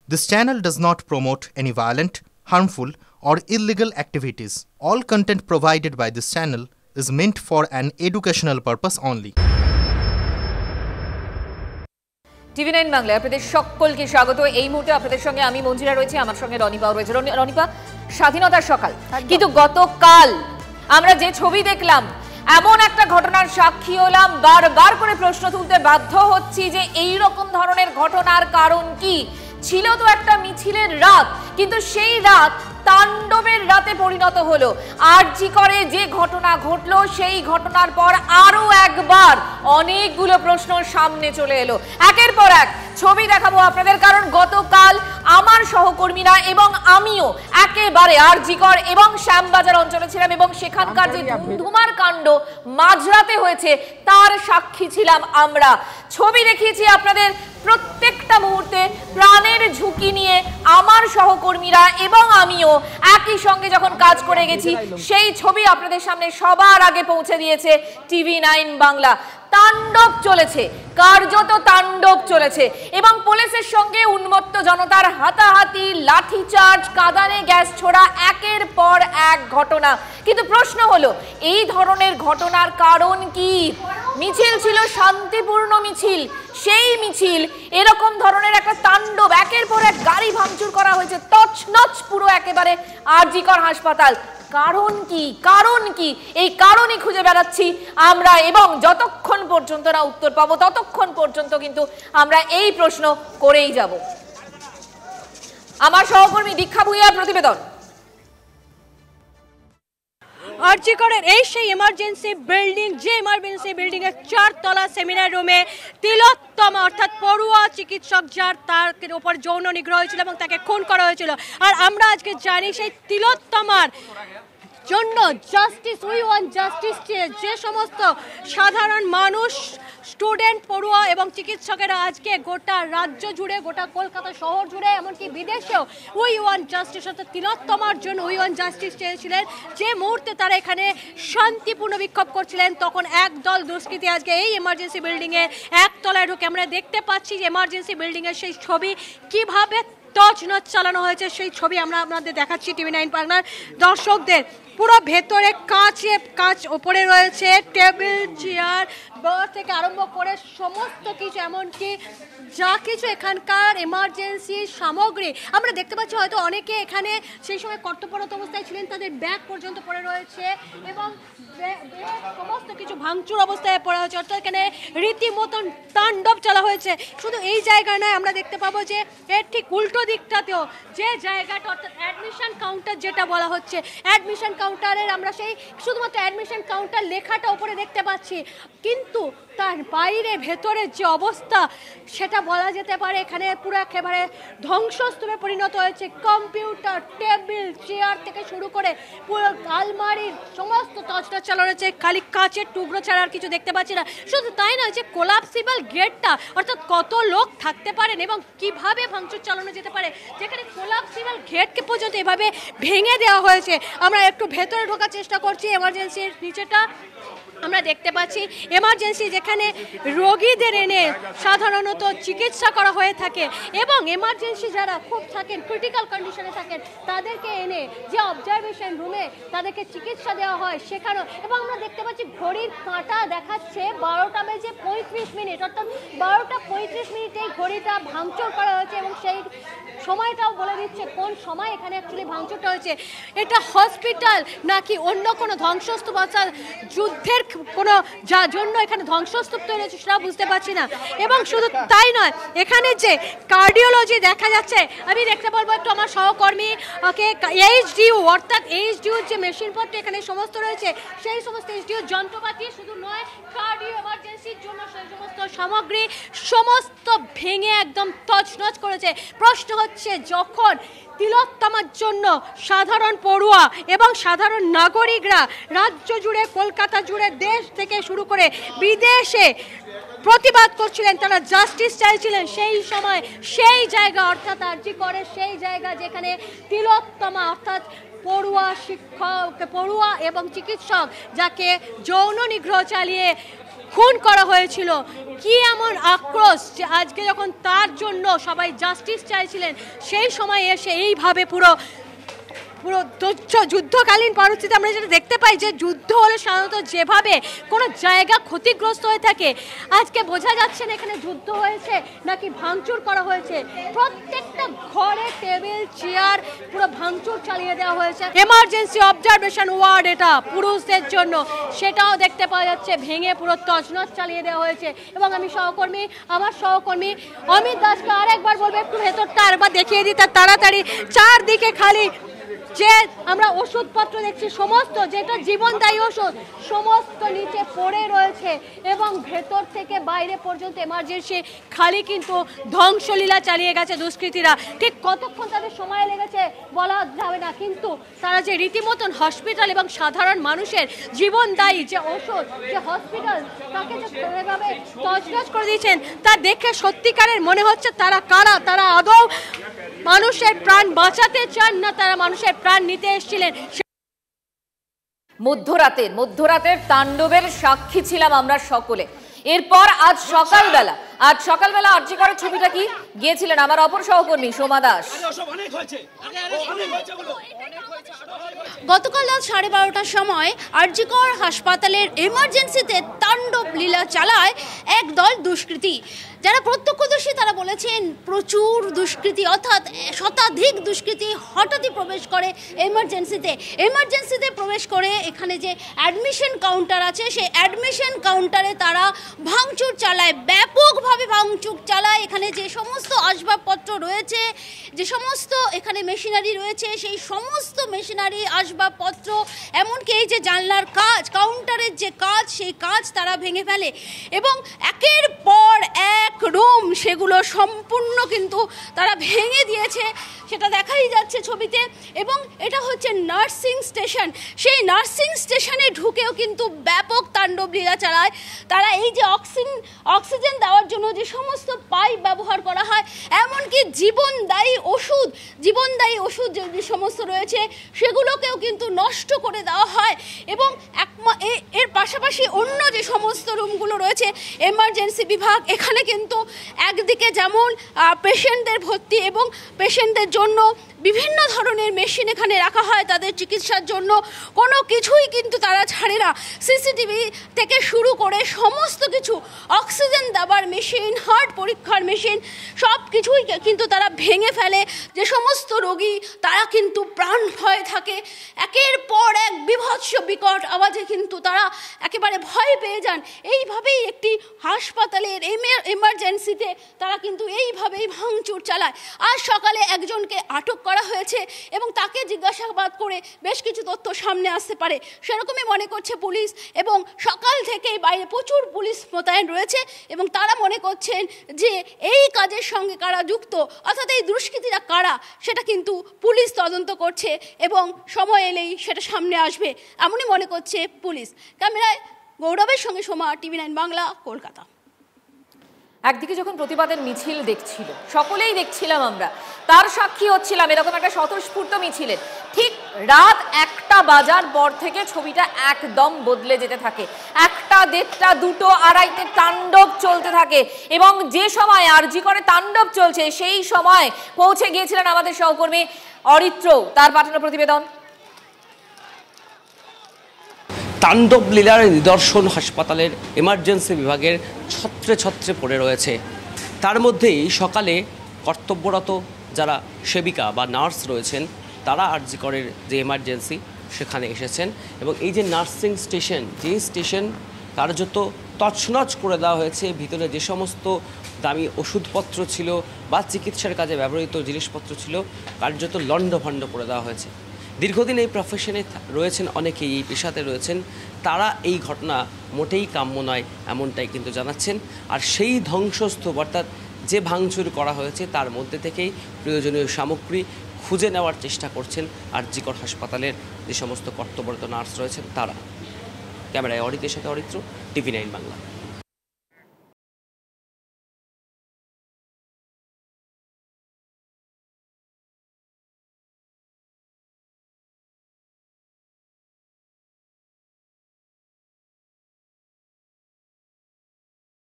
This channel does not promote any violent, harmful, or illegal activities. All content provided by this channel is meant for an educational purpose only. TV9 বাংলায় আপনাদের সকলকে স্বাগত। এই মুহূর্তে আপনাদের সঙ্গে আমি মঞ্জিরা রয়েছি, আমার সঙ্গে রনিপাও রয়েছে। রনিপা, স্বাধীনতার সকাল, কিন্তু গতকাল আমরা যে ছবি দেখলাম, এমন একটা ঘটনার সাক্ষী হলাম, বারবার করে প্রশ্ন তুলতে বাধ্য হচ্ছি যে এই রকম ধরনের ঘটনার কারণ কি? ছিল তো একটা মিছিলের রাত, কিন্তু সেই রাত তাণ্ডবের রাতে পরিণত হলো। আরজি করে যে ঘটনা ঘটলো, সেই ঘটনার পর আরো একবার অনেকগুলো প্রশ্ন সামনে চলে এলো। একের পর এক ছবি দেখাবো আপনাদের, কারণ গতকাল আমার সহকর্মীরা এবং আমিও একেবারে আরজিকর এবং শ্যামবাজার অঞ্চলে ছিলাম এবং সেখানকার যে ধুমধুমার কাণ্ড মাঝরাতে হয়েছে তার সাক্ষী ছিলাম আমরা। ছবি দেখিয়েছি আপনাদের প্রত্যেকটা মুহূর্তে, প্রাণের ঝুঁকি নিয়ে আমার সহকর্মীরা এবং আমিও একই সঙ্গে যখন কাজ করে গেছি, সেই ছবি আপনাদের সামনে সবার আগে পৌঁছে দিয়েছে TV9 বাংলা। তাণ্ডব চলেছে, কার্যত তাণ্ডব চলেছে এবং পুলিশের সঙ্গে উন্মত্ত জনতার হাতাহাতি, লাঠিচার্জ, কাঁদানে গ্যাস ছোড়া, একের পর এক ঘটনা। কিন্তু প্রশ্ন হলো, এই ধরনের ঘটনার কারণ কি? মিছিল ছিল শান্তিপূর্ণ মিছিল, সেই মিছিল এরকম ধরনের একটা তাণ্ডব, একের পর এক গাড়ি ভাঙচুর করা হয়েছে, তছনছ পুরো একেবারে আরজিকর হাসপাতাল। কারণ কি? কারণ কি? এই কারণই খুঁজে বেড়াচ্ছি আমরা এবং যতক্ষণ পর্যন্ত না উত্তর পাবো ততক্ষণ পর্যন্ত কিন্তু আমরা এই প্রশ্ন করেই যাব। আমার সহকর্মী দীক্ষা ভুইয়ার প্রতিবেদন। আরজিকরের এই সেই এমার্জেন্সি বিল্ডিং, যে এমার্জেন্সি বিল্ডিং এর 4 তলা সেমিনার রুমে তিলোত্তমা অর্থাৎ পড়ুয়া চিকিৎসক, যার তার উপর যৌন নিগ্রহ হয়েছিল এবং তাকে খুন করা হয়েছিল। আর আমরা আজকে জানি সেই তিলোত্তমার জন্য জাস্টিস, উই ওয়ান্ট জাস্টিস, যে সমস্ত সাধারণ মানুষ, স্টুডেন্ট, পড়ুয়া এবং চিকিৎসকেরা আজকে গোটা রাজ্য জুড়ে, গোটা কলকাতা শহর জুড়ে, এমনকি বিদেশেও উই ওয়ান্ট জাস্টিস অর্থাৎ তিলোত্তমার জন্য উই ওয়ান্ট জাস্টিস চেয়েছিলেন। যে মুহূর্তে তারা এখানে শান্তিপূর্ণ বিক্ষোভ করছিলেন, তখন একদল দুষ্কৃতী আজকে এই এমার্জেন্সি বিল্ডিংয়ে একতলায় ঢুকে আমরা দেখতে পাচ্ছি যে এমার্জেন্সি বিল্ডিংয়ের সেই ছবি কিভাবে তছনছ চালানো হয়েছে, সেই ছবি আমরা আপনাদের দেখাচ্ছি TV9 বাংলার দর্শকদের। পুরো ভেতরে কাঁচ ওপরে রয়েছে, টেবিল, চেয়ার থেকে আরম্ভ করে সমস্ত কিছু, এমনকি যা কিছু এখানকার এমার্জেন্সি সামগ্রী আমরা দেখতে পাচ্ছি। হয়তো অনেকে এখানে সেই সময় কর্তব্যরত অবস্থায় ছিলেন, তাদের ব্যাগ পর্যন্ত পড়ে রয়েছে এবং সমস্ত কিছু ভাঙচুর অবস্থায় পড়া হয়েছে, অর্থাৎ এখানে রীতিমতন তাণ্ডব চালা হয়েছে। শুধু এই জায়গায় নয়, আমরা দেখতে পাবো যে এর ঠিক উল্টো দিকটাতেও যে জায়গাটা, অর্থাৎ অ্যাডমিশন কাউন্টার যেটা বলা হচ্ছে, অ্যাডমিশন কাউন্টারের আমরা সেই শুধুমাত্র অ্যাডমিশন কাউন্টার লেখাটা উপরে দেখতে পাচ্ছি, কিন্তু তার বাইরে ভেতরের যে অবস্থা সেটা বলা যেতে পারে এখানে পুরো একেবারে ধ্বংসস্তূপে পরিণত হয়েছে। কম্পিউটার, টেবিল, চেয়ার থেকে শুরু করে পুরো আলমারির সমস্ত তছনছ চালানো হয়েছে, খালি কাঁচের টুকরো ছাড়া আর কিছু দেখতে পাচ্ছি না। শুধু তাই না, যে কোলাপসিবল গেটটা, অর্থাৎ কত লোক থাকতে পারেন এবং কিভাবে ভাঙচুর চালানো যেতে পারে, যেখানে কোলাপসিবল গেটকে পর্যন্ত এভাবে ভেঙে দেওয়া হয়েছে। আমরা একটু ভেতরে ঢোকার চেষ্টা করছি। এমার্জেন্সির নিচেটা আমরা দেখতে পাচ্ছি, এমার্জেন্সি যেখানে রোগীদের এনে সাধারণত চিকিৎসা করা হয়ে থাকে এবং এমার্জেন্সি যারা খুব থাকেন, ক্রিটিক্যাল কন্ডিশনে থাকেন, তাদেরকে এনে যে অবজারভেশন রুমে তাদেরকে চিকিৎসা দেওয়া হয় সেখানেও। এবং আমরা দেখতে পাচ্ছি ঘড়ির কাঁটা দেখাচ্ছে 12টা বেজে 35 মিনিট, অর্থাৎ 12টা 35 মিনিটেই ঘড়িটা ভাঙচুর করা হয়েছে এবং সেই সময়টাও বলে দিচ্ছে কোন সময় এখানে অ্যাকচুয়ালি ভাঙচুরটা হয়েছে। এটা হসপিটাল নাকি অন্য কোনো ধ্বংসস্তূপ, অর্থাৎ যুদ্ধের কোনো যা জন্য এখানে ধ্বংসস্তূপ তৈরি হয়েছে সেটা বুঝতে পারছি না। এবং শুধু তাই নয়, এখানে যে কার্ডিওলজি দেখা যাচ্ছে, আমি দেখতে বলবো একটু আমার সহকর্মী ওকে, HDU অর্থাৎ HDUর যে মেশিনপত্র এখানে সমস্ত রয়েছে, সেই সমস্ত HDU যন্ত্রপাতি শুধু নয়, কার্ডিও এমার্জেন্সির জন্য সেই সমস্ত সামগ্রী সমস্ত ভেঙে একদম তছনছ করেছে। প্রশ্ন হচ্ছে, যখন তিলোত্তমার জন্য সাধারণ পড়ুয়া এবং সাধারণ নাগরিকরা রাজ্য জুড়ে, কলকাতা জুড়ে, দেশ থেকে শুরু করে বিদেশে প্রতিবাদ করছিলেন, তারা জাস্টিস চাইছিলেন, সেই সময় সেই জায়গা অর্থাৎ আরজিকরের সেই জায়গা যেখানে তিলোত্তমা অর্থাৎ পড়ুয়া শিক্ষক, পড়ুয়া এবং চিকিৎসক যাকে যৌন নিগ্রহ চালিয়ে খুন করা হয়েছিল। কি এমন আক্রোশ যে আজকে যখন তার জন্য সবাই জাস্টিস চাইছিলেন সেই সময় এসে এইভাবে পুরো যুদ্ধকালীন পরিস্থিতি আমরা যেটা দেখতে পাই যে যুদ্ধ হলে সাধারণত যেভাবে কোনো জায়গা ক্ষতিগ্রস্ত হয়ে থাকে, আজকে বোঝা যাচ্ছে না এখানে যুদ্ধ হয়েছে নাকি ভাঙচুর করা হয়েছে। প্রত্যেকটা ঘরে টেবিল চেয়ার পুরো ভাঙচুর চালিয়ে দেওয়া হয়েছে। এমার্জেন্সি অবজারভেশন ওয়ার্ড এটা পুরুষদের জন্য, সেটাও দেখতে পাওয়া যাচ্ছে ভেঙে পুরো তছনছ চালিয়ে দেওয়া হয়েছে। এবং আমার সহকর্মী অমিত দাসকে আরেকবার বলবো একটু ভেতরটা আরেকবার দেখিয়ে দিতে তাড়াতাড়ি। চারদিকে খালি যে আমরা ওষুধপত্র দেখছি, সমস্ত যেটা জীবনদায়ী ওষুধ সমস্ত নিচে পড়ে রয়েছে এবং ভেতর থেকে বাইরে পর্যন্ত এমার্জেন্সি খালি, কিন্তু ধ্বংসলীলা চালিয়ে গেছে দুষ্কৃতীরা। ঠিক কতক্ষণ তাদের সময় লেগেছে বলা যাবে না, কিন্তু তারা যে রীতিমতন হসপিটাল এবং সাধারণ মানুষের জীবনদায়ী যে ওষুধ, যে হসপিটাল, তাকে যে এভাবে তছনছ করে দিয়েছেন তা দেখে সত্যিকারের মনে হচ্ছে তারা কারা, তারা আদৌ মানুষের প্রাণ বাঁচাতে চান না, তারা মানুষের প্রাণ নিতে এসেছিলেন। মধ্যরাতের তাণ্ডবের সাক্ষী ছিলাম আমরা সকলে। এরপর আজ সকালবেলা আরজি করের ছবিটা কি গিয়েছিলেন আমার অপর সহকর্মী সোমা দাস। গতকাল রাত 12:30টার সময় আরজি কর হাসপাতালের এমার্জেন্সিতে তাণ্ডব লীলা চালায় একদল দুষ্কৃতী। যারা প্রত্যক্ষদর্শী তারা বলেছেন প্রচুর দুষ্কৃতী, অর্থাৎ শতাধিক দুষ্কৃতী হঠাৎই প্রবেশ করে এমার্জেন্সিতে প্রবেশ করে এখানে যে অ্যাডমিশন কাউন্টার আছে সেই অ্যাডমিশন কাউন্টারে তারা ভাঙচুর চালায়, ব্যাপকভাবে ভাঙচুর চালায়। এখানে যে সমস্ত আসবাবপত্র রয়েছে, যে সমস্ত এখানে মেশিনারি রয়েছে, সেই সমস্ত মেশিনারি আসবাবপত্র, এমনকি এই যে জানলার কাজ, কাউন্টারের যে কাজ, সেই কাজ তারা ভেঙে ফেলে এবং একের পর এক রুম সেগুলো সম্পূর্ণ কিন্তু তারা ভেঙে দিয়েছে, সেটা দেখাই যাচ্ছে ছবিতে। এবং এটা হচ্ছে নার্সিং স্টেশন, সেই নার্সিং স্টেশনে ঢুকেও কিন্তু ব্যাপক তাণ্ডব লীলা চালায় তারা। এই যে অক্সিজেন দেওয়ার জন্য যে সমস্ত পাইপ ব্যবহার করা হয়, এমনকি জীবনদায়ী ওষুধ যে সমস্ত রয়েছে সেগুলোকেও কিন্তু নষ্ট করে দেওয়া হয়। এবং এর পাশাপাশি অন্য যে সমস্ত রুমগুলো রয়েছে এমার্জেন্সি বিভাগ, এখানে কিন্তু একদিকে যেমন পেশেন্টদের ভর্তি এবং পেশেন্টদের জন্য বিভিন্ন ধরনের মেশিন এখানে রাখা হয় তাদের চিকিৎসার জন্য, কোনো কিছুই কিন্তু তারা ছাড়ে না। সিসিটিভি থেকে শুরু করে সমস্ত কিছু, অক্সিজেন দেওয়ার মেশিন, হার্ট পরীক্ষার মেশিন, সব কিছুই কিন্তু তারা ভেঙে ফেলে। যে সমস্ত রোগী তারা কিন্তু প্রাণ ভয় থাকে, একের পর এক বিভৎস বিকট আওয়াজে কিন্তু তারা একেবারে ভয় পেয়ে যান। এইভাবেই একটি হাসপাতালের এমার্জেন্সিতে তারা কিন্তু এইভাবেই ভাঙচুর চালায়। আজ সকালে একজনকে আটক করা হয়েছে এবং তাকে জিজ্ঞাসাবাদ করে বেশ কিছু তথ্য সামনে আসতে পারে সেরকমই মনে করছে পুলিশ। এবং সকাল থেকেই বাইরে প্রচুর পুলিশ মোতায়েন রয়েছে এবং তারা মনে করছেন যে এই কাজের সঙ্গে কারা যুক্ত, অর্থাৎ এই দুষ্কৃতীরা কারা, সেটা কিন্তু পুলিশ তদন্ত করছে এবং সময় এলেই সেটা সামনে আসবে, এমনই মনে করছে পুলিশ। ক্যামেরায় গৌরবের সঙ্গে সোমা, TV9 বাংলা, কলকাতা। একদিকে যখন প্রতিবাদের মিছিল দেখছিল, সকলেই দেখছিলাম আমরা, তার সাক্ষী হচ্ছিলাম এরকম একটা স্বতঃস্ফূর্ত মিছিলের। ঠিক রাত 1টা বাজার পর থেকে ছবিটা একদম বদলে যেতে থাকে। 1টা, 1:30, 2টো, 2:30-তে তাণ্ডব চলতে থাকে এবং যে সময় আরজি করে তাণ্ডব চলছে সেই সময় পৌঁছে গিয়েছিলেন আমাদের সহকর্মী অরিত্র, তার পাঠানো প্রতিবেদন। তাণ্ডব লীলার নিদর্শন হাসপাতালের এমার্জেন্সি বিভাগের ছত্রে পড়ে রয়েছে। তার মধ্যেই সকালে কর্তব্যরত যারা সেবিকা বা নার্স রয়েছেন তারা আরজি করের যে এমার্জেন্সি সেখানে এসেছেন এবং এই যে নার্সিং স্টেশন, যে স্টেশন কার্যত তছনছ করে দেওয়া হয়েছে, ভিতরে যে সমস্ত দামি ওষুধপত্র ছিল বা চিকিৎসার কাজে ব্যবহৃত জিনিসপত্র ছিল কার্যত লণ্ডভণ্ড করে দেওয়া হয়েছে। দীর্ঘদিন এই প্রফেশনে রয়েছেন অনেকেই, এই পেশাতে রয়েছেন, তারা এই ঘটনা মোটেই কাম্য নয় এমনটাই কিন্তু জানাচ্ছেন। আর সেই ধ্বংসস্তূপ অর্থাৎ যে ভাঙচুর করা হয়েছে তার মধ্যে থেকেই প্রয়োজনীয় সামগ্রী খুঁজে নেওয়ার চেষ্টা করছেন আরজি কর হাসপাতালের যে সমস্ত কর্তব্যরত নার্স রয়েছেন তারা। ক্যামেরায় অরিতের সাথে অরিত্র, TV9 বাংলা।